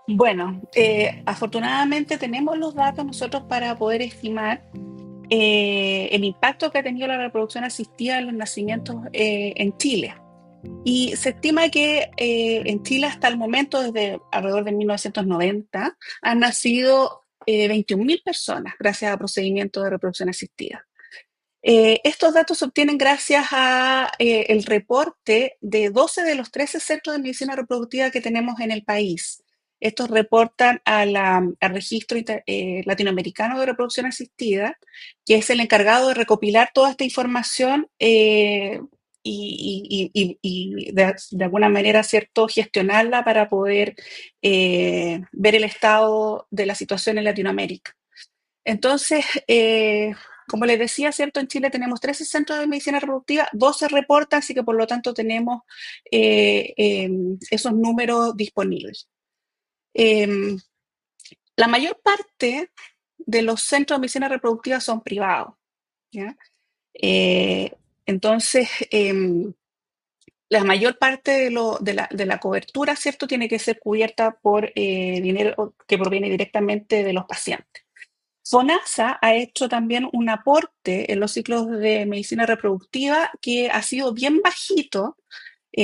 Bueno, afortunadamente tenemos los datos nosotros para poder estimar el impacto que ha tenido la reproducción asistida en los nacimientos en Chile. Y se estima que en Chile hasta el momento, desde alrededor de 1990, han nacido 21.000 personas gracias a procedimientos de reproducción asistida. Estos datos se obtienen gracias a el reporte de 12 de los 13 centros de medicina reproductiva que tenemos en el país. Estos reportan al Registro Latinoamericano de Reproducción Asistida, que es el encargado de recopilar toda esta información y de alguna manera, ¿cierto?, gestionarla para poder ver el estado de la situación en Latinoamérica. Entonces, como les decía, ¿cierto? En Chile tenemos 13 centros de medicina reproductiva, 12 reportan, así que por lo tanto tenemos esos números disponibles. Eh, la mayor parte de los centros de medicina reproductiva son privados, ¿ya? Eh, entonces, la mayor parte de la cobertura, ¿cierto?, tiene que ser cubierta por dinero que proviene directamente de los pacientes. FONASA ha hecho también un aporte en los ciclos de medicina reproductiva que ha sido bien bajito,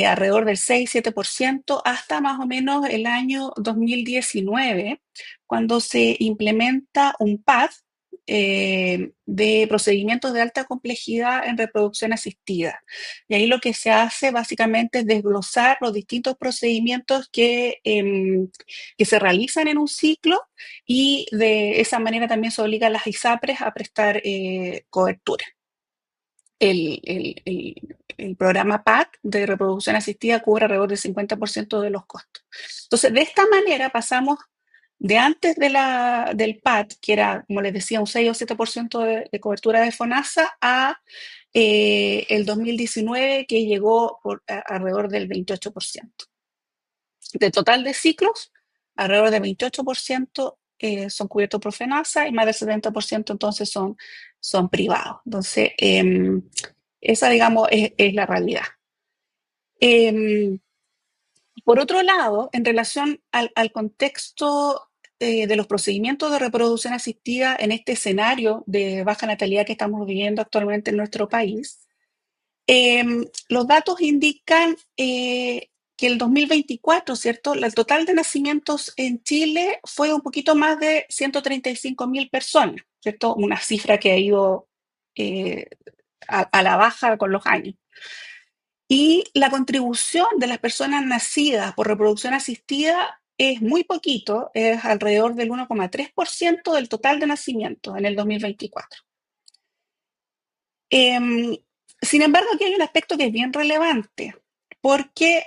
alrededor del 6-7%, hasta más o menos el año 2019, cuando se implementa un PAD de procedimientos de alta complejidad en reproducción asistida. Y ahí lo que se hace básicamente es desglosar los distintos procedimientos que se realizan en un ciclo, y de esa manera también se obliga a las ISAPRES a prestar cobertura. El programa PAC de reproducción asistida cubre alrededor del 50% de los costos. Entonces, de esta manera pasamos de antes del PAD, que era, como les decía, un 6 o 7% de cobertura de FONASA, a el 2019, que llegó alrededor del 28%. De total de ciclos, alrededor del 28% son cubiertos por FONASA, y más del 70% entonces son privados. Entonces, esa, digamos, es la realidad. Eh, por otro lado, en relación al contexto de los procedimientos de reproducción asistida en este escenario de baja natalidad que estamos viviendo actualmente en nuestro país, eh, los datos indican que el 2024, ¿cierto? El total de nacimientos en Chile fue un poquito más de 135.000 personas, ¿cierto? Una cifra que ha ido eh, a la baja con los años. Y la contribución de las personas nacidas por reproducción asistida es muy poquito, es alrededor del 1,3% del total de nacimientos en el 2024. Em, Sin embargo, aquí hay un aspecto que es bien relevante, porque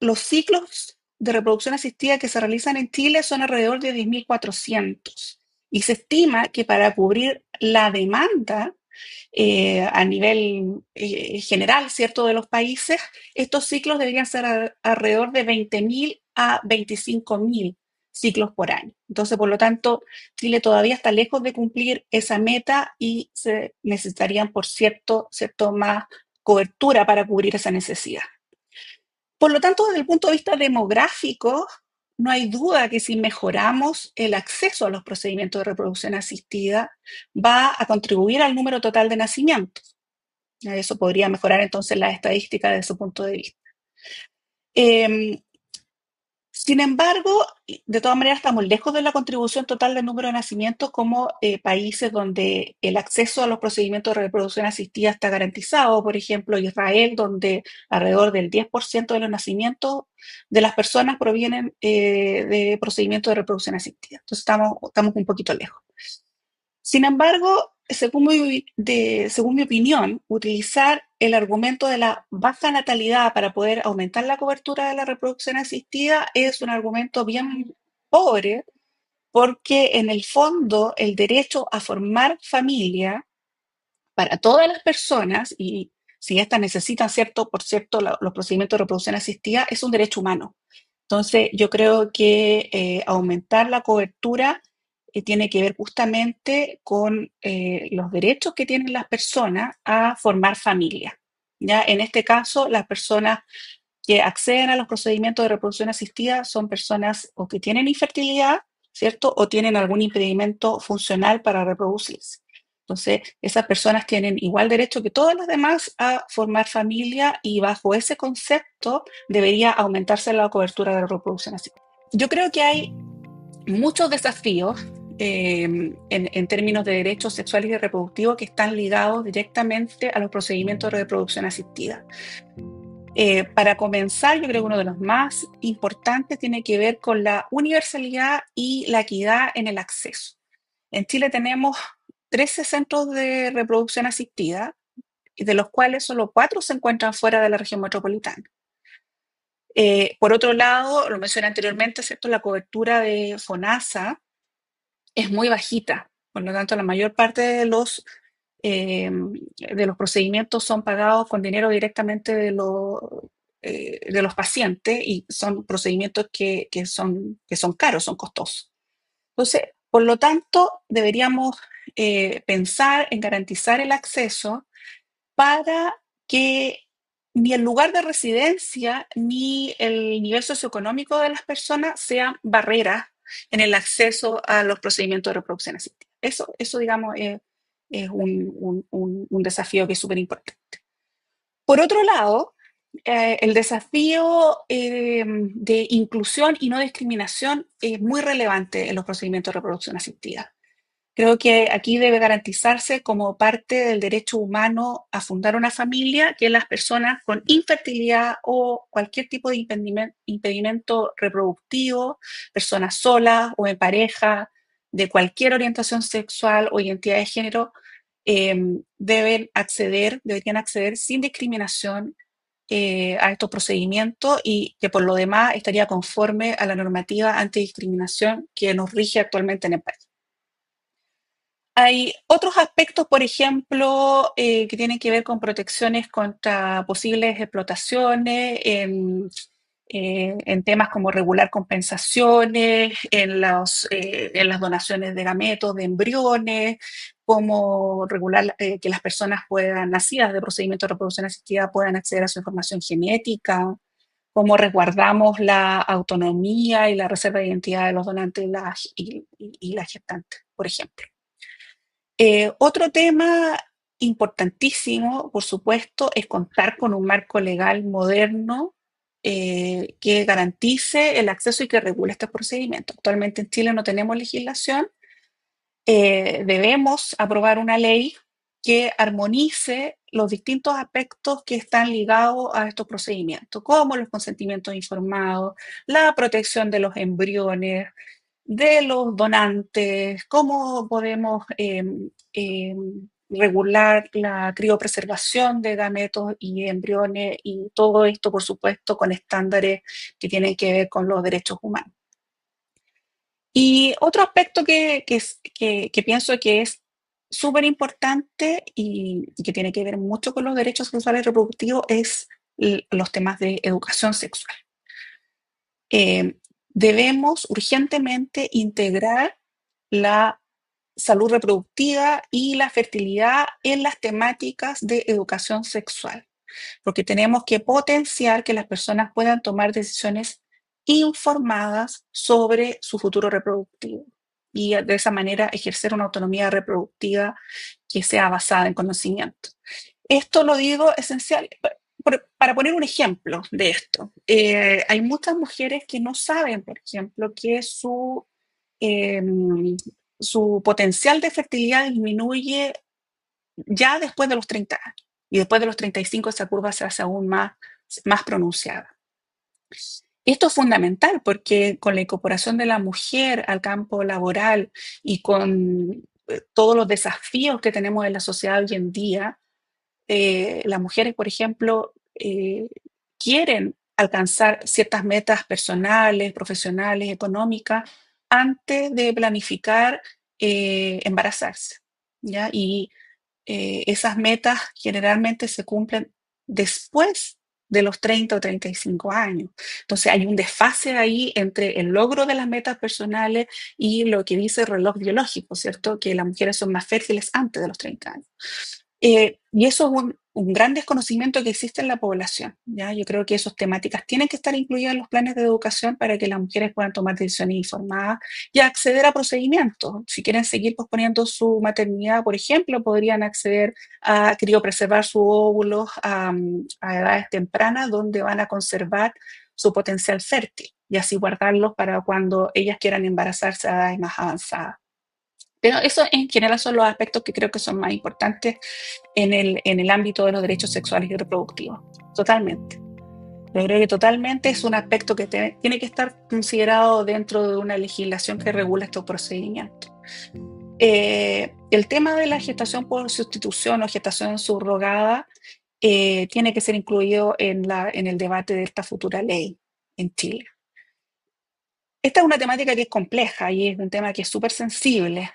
los ciclos de reproducción asistida que se realizan en Chile son alrededor de 10.400, y se estima que para cubrir la demanda a nivel general, ¿cierto?, de los países, estos ciclos deberían ser alrededor de 20.000 a 25.000 ciclos por año. Entonces, por lo tanto, Chile todavía está lejos de cumplir esa meta, y se necesitarían, por cierto, más cobertura para cubrir esa necesidad. Por lo tanto, desde el punto de vista demográfico, no hay duda que si mejoramos el acceso a los procedimientos de reproducción asistida, va a contribuir al número total de nacimientos. Eso podría mejorar entonces la estadística desde su punto de vista. Eh, Sin embargo, de todas maneras estamos lejos de la contribución total del número de nacimientos, como países donde el acceso a los procedimientos de reproducción asistida está garantizado. Por ejemplo, Israel, donde alrededor del 10% de los nacimientos de las personas provienen de procedimientos de reproducción asistida. Entonces estamos un poquito lejos. Sin embargo, según mi opinión, utilizar el argumento de la baja natalidad para poder aumentar la cobertura de la reproducción asistida es un argumento bien pobre, porque en el fondo el derecho a formar familia para todas las personas, y si éstas necesitan, cierto, por cierto, los procedimientos de reproducción asistida, es un derecho humano. Entonces, yo creo que aumentar la cobertura tiene que ver justamente con los derechos que tienen las personas a formar familia. Ya, en este caso, las personas que acceden a los procedimientos de reproducción asistida son personas o que tienen infertilidad, ¿cierto? O tienen algún impedimento funcional para reproducirse. Entonces, esas personas tienen igual derecho que todas las demás a formar familia y bajo ese concepto debería aumentarse la cobertura de la reproducción asistida. Yo creo que hay muchos desafíos en términos de derechos sexuales y reproductivos que están ligados directamente a los procedimientos de reproducción asistida. Para comenzar, yo creo que uno de los más importantes tiene que ver con la universalidad y la equidad en el acceso. En Chile tenemos 13 centros de reproducción asistida, de los cuales solo 4 se encuentran fuera de la región metropolitana. Por otro lado, lo mencioné anteriormente, ¿cierto? La cobertura de FONASA es muy bajita, por lo tanto, la mayor parte de los procedimientos son pagados con dinero directamente de los pacientes y son procedimientos que son caros, son costosos. Entonces, por lo tanto, deberíamos pensar en garantizar el acceso para que ni el lugar de residencia ni el nivel socioeconómico de las personas sean barreras en el acceso a los procedimientos de reproducción asistida. Eso digamos, es un desafío que es súper importante. Por otro lado, el desafío de inclusión y no discriminación es muy relevante en los procedimientos de reproducción asistida. Creo que aquí debe garantizarse como parte del derecho humano a fundar una familia que las personas con infertilidad o cualquier tipo de impedimento reproductivo, personas solas o en pareja, de cualquier orientación sexual o identidad de género, deberían acceder sin discriminación a estos procedimientos y que por lo demás estaría conforme a la normativa antidiscriminación que nos rige actualmente en el país. Hay otros aspectos, por ejemplo, que tienen que ver con protecciones contra posibles explotaciones, en temas como regular compensaciones, en las donaciones de gametos, de embriones, como regular que las personas nacidas de procedimientos de reproducción asistida puedan acceder a su información genética, cómo resguardamos la autonomía y la reserva de identidad de los donantes y las gestantes, por ejemplo. Otro tema importantísimo, por supuesto, es contar con un marco legal moderno que garantice el acceso y que regule estos procedimientos. Actualmente en Chile no tenemos legislación. Debemos aprobar una ley que armonice los distintos aspectos que están ligados a estos procedimientos, como los consentimientos informados, la protección de los embriones, de los donantes, cómo podemos regular la criopreservación de gametos y embriones y todo esto, por supuesto, con estándares que tienen que ver con los derechos humanos. Y otro aspecto que pienso que es súper importante y que tiene que ver mucho con los derechos sexuales y reproductivos es los temas de educación sexual. Debemos urgentemente integrar la salud reproductiva y la fertilidad en las temáticas de educación sexual, porque tenemos que potenciar que las personas puedan tomar decisiones informadas sobre su futuro reproductivo y de esa manera ejercer una autonomía reproductiva que sea basada en conocimiento. Esto lo digo esencial para poner un ejemplo de esto. Hay muchas mujeres que no saben, por ejemplo, que eh, su potencial de fertilidad disminuye ya después de los 30 años. Y después de los 35 esa curva se hace aún más pronunciada. Esto es fundamental porque con la incorporación de la mujer al campo laboral y con todos los desafíos que tenemos en la sociedad hoy en día, las mujeres, por ejemplo, quieren alcanzar ciertas metas personales, profesionales, económicas, antes de planificar embarazarse, ¿ya? Y esas metas generalmente se cumplen después de los 30 o 35 años. Entonces hay un desfase ahí entre el logro de las metas personales y lo que dice el reloj biológico, ¿cierto? Que las mujeres son más fértiles antes de los 30 años. Y eso es un gran desconocimiento que existe en la población, ¿ya? Yo creo que esas temáticas tienen que estar incluidas en los planes de educación para que las mujeres puedan tomar decisiones informadas y acceder a procedimientos. Si quieren seguir posponiendo su maternidad, por ejemplo, podrían acceder a criopreservar sus óvulos a edades tempranas donde van a conservar su potencial fértil y así guardarlos para cuando ellas quieran embarazarse a edades más avanzadas. Pero eso en general son los aspectos que creo que son más importantes en el ámbito de los derechos sexuales y reproductivos. Totalmente. Yo creo que totalmente es un aspecto que tiene que estar considerado dentro de una legislación que regula estos procedimientos. El tema de la gestación por sustitución o gestación subrogada tiene que ser incluido en el debate de esta futura ley en Chile. Esta es una temática que es compleja y es un tema que es súper sensible,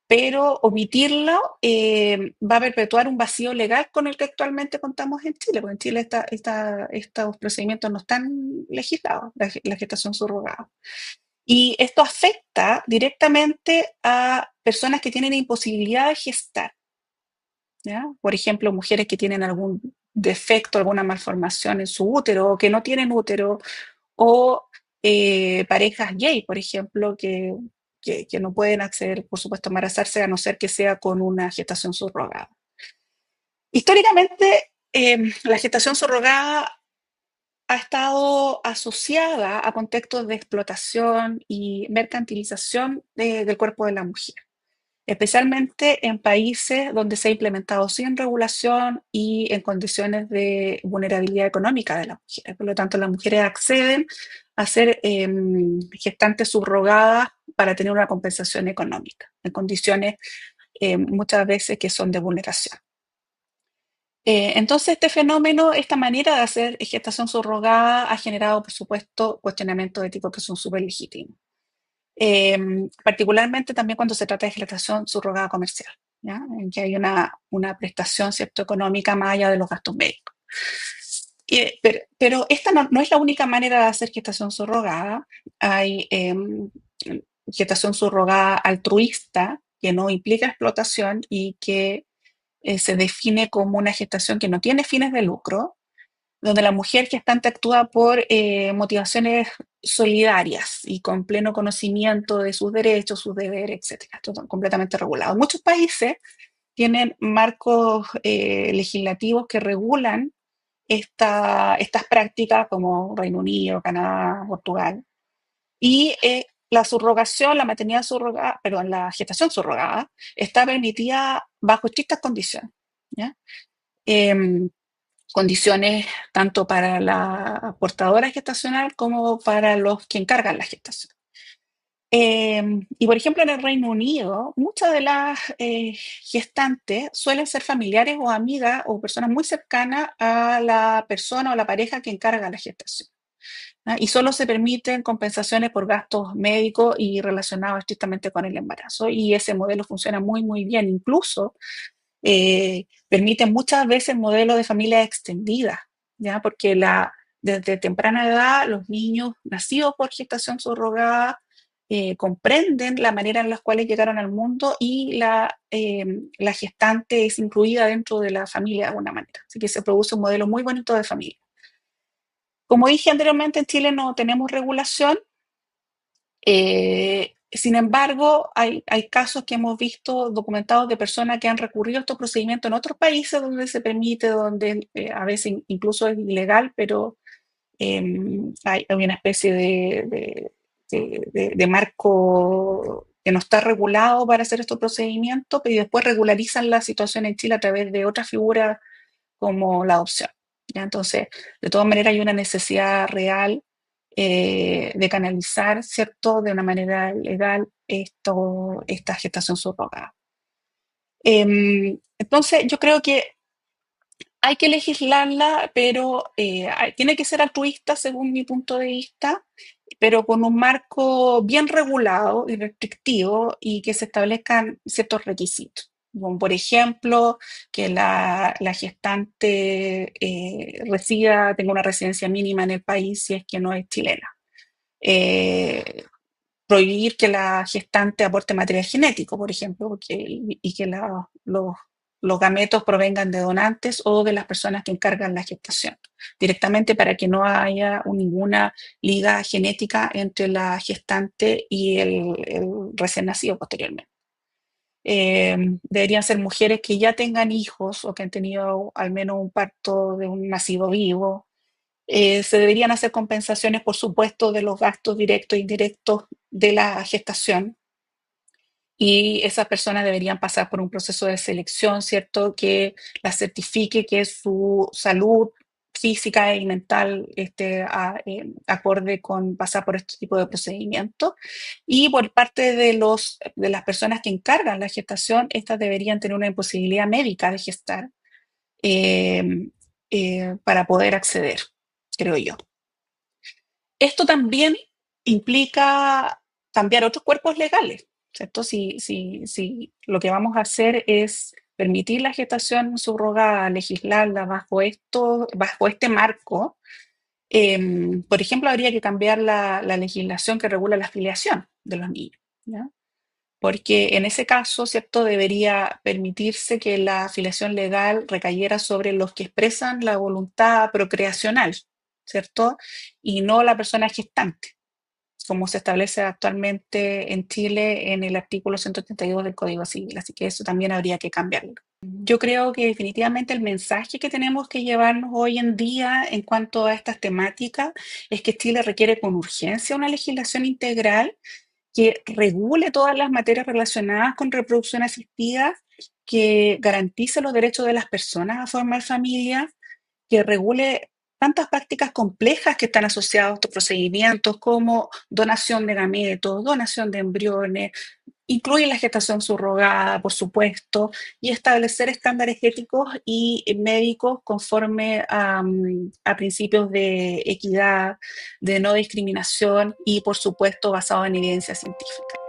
pero omitirlo va a perpetuar un vacío legal con el que actualmente contamos en Chile, porque en Chile estos procedimientos no están legislados, la gestación subrogada. Y esto afecta directamente a personas que tienen imposibilidad de gestar, ¿ya? Por ejemplo, mujeres que tienen algún defecto, alguna malformación en su útero o que no tienen útero o parejas gay, por ejemplo, que no pueden acceder, por supuesto, a embarazarse a no ser que sea con una gestación subrogada. Históricamente, la gestación subrogada ha estado asociada a contextos de explotación y mercantilización del cuerpo de la mujer, especialmente en países donde se ha implementado sin regulación y en condiciones de vulnerabilidad económica de las mujeres. Por lo tanto, las mujeres acceden a ser gestantes subrogadas para tener una compensación económica, en condiciones muchas veces que son de vulneración. Entonces, este fenómeno, esta manera de hacer gestación subrogada ha generado, por supuesto, cuestionamientos éticos que son súper legítimos. Particularmente también cuando se trata de gestación subrogada comercial, ¿ya? En que hay una prestación, ¿cierto?, económica más allá de los gastos médicos. Pero esta no es la única manera de hacer gestación subrogada. Hay gestación subrogada altruista, que no implica explotación y que se define como una gestación que no tiene fines de lucro, donde la mujer gestante actúa por motivaciones solidarias y con pleno conocimiento de sus derechos, sus deberes, etcétera. Esto está completamente regulado. Muchos países tienen marcos legislativos que regulan estas prácticas, como Reino Unido, Canadá, Portugal. Y la subrogación, la maternidad subrogada, perdón, la gestación subrogada está permitida bajo estrictas condiciones, ¿ya? Em, Condiciones tanto para la portadora gestacional como para los que encargan la gestación. Y por ejemplo, en el Reino Unido, muchas de las gestantes suelen ser familiares o amigas o personas muy cercanas a la persona o la pareja que encarga la gestación, ¿ah? Y solo se permiten compensaciones por gastos médicos y relacionados estrictamente con el embarazo. Y ese modelo funciona muy, muy bien. Incluso permiten muchas veces modelos de familia extendida, ¿ya? Porque desde temprana edad los niños nacidos por gestación subrogada comprenden la manera en la cual llegaron al mundo y la gestante es incluida dentro de la familia de alguna manera. Así que se produce un modelo muy bonito de familia. Como dije anteriormente, en Chile no tenemos regulación. Sin embargo, hay casos que hemos visto documentados de personas que han recurrido a estos procedimientos en otros países donde se permite, donde a veces incluso es ilegal, pero hay una especie de marco que no está regulado para hacer estos procedimientos, pero después regularizan la situación en Chile a través de otras figuras como la adopción, ¿ya? Entonces, de todas maneras, hay una necesidad real de canalizar, ¿cierto?, de una manera legal esta gestación subrogada. Entonces, yo creo que hay que legislarla, pero tiene que ser altruista según mi punto de vista, pero con un marco bien regulado y restrictivo y que se establezcan ciertos requisitos. Como por ejemplo, que la gestante tenga una residencia mínima en el país si es que no es chilena. Eh, Prohibir que la gestante aporte material genético, por ejemplo, y que los los gametos provengan de donantes o de las personas que encargan la gestación, directamente para que no haya ninguna liga genética entre la gestante y el recién nacido posteriormente. Deberían ser mujeres que ya tengan hijos o que han tenido al menos un parto de un nacido vivo. Se deberían hacer compensaciones, por supuesto, de los gastos directos e indirectos de la gestación, y esas personas deberían pasar por un proceso de selección, ¿cierto? Que las certifique que su salud física y mental acorde con pasar por este tipo de procedimientos. Y por parte de las personas que encargan la gestación, estas deberían tener una imposibilidad médica de gestar eh, para poder acceder, creo yo. Esto también implica cambiar otros cuerpos legales, ¿cierto? Si lo que vamos a hacer es permitir la gestación subrogada, legislarla bajo este marco, por ejemplo, habría que cambiar la legislación que regula la filiación de los niños, ¿ya? Porque en ese caso, ¿cierto? Debería permitirse que la afiliación legal recayera sobre los que expresan la voluntad procreacional, ¿cierto? Y no la persona gestante, como se establece actualmente en Chile en el artículo 132 del Código Civil. Así que eso también habría que cambiarlo. Yo creo que definitivamente el mensaje que tenemos que llevarnos hoy en día en cuanto a estas temáticas es que Chile requiere con urgencia una legislación integral que regule todas las materias relacionadas con reproducción asistida, que garantice los derechos de las personas a formar familia, que regule tantas prácticas complejas que están asociadas a estos procedimientos como donación de gametos, donación de embriones, incluye la gestación subrogada, por supuesto, y establecer estándares éticos y médicos conforme a principios de equidad, de no discriminación y, por supuesto, basado en evidencia científica.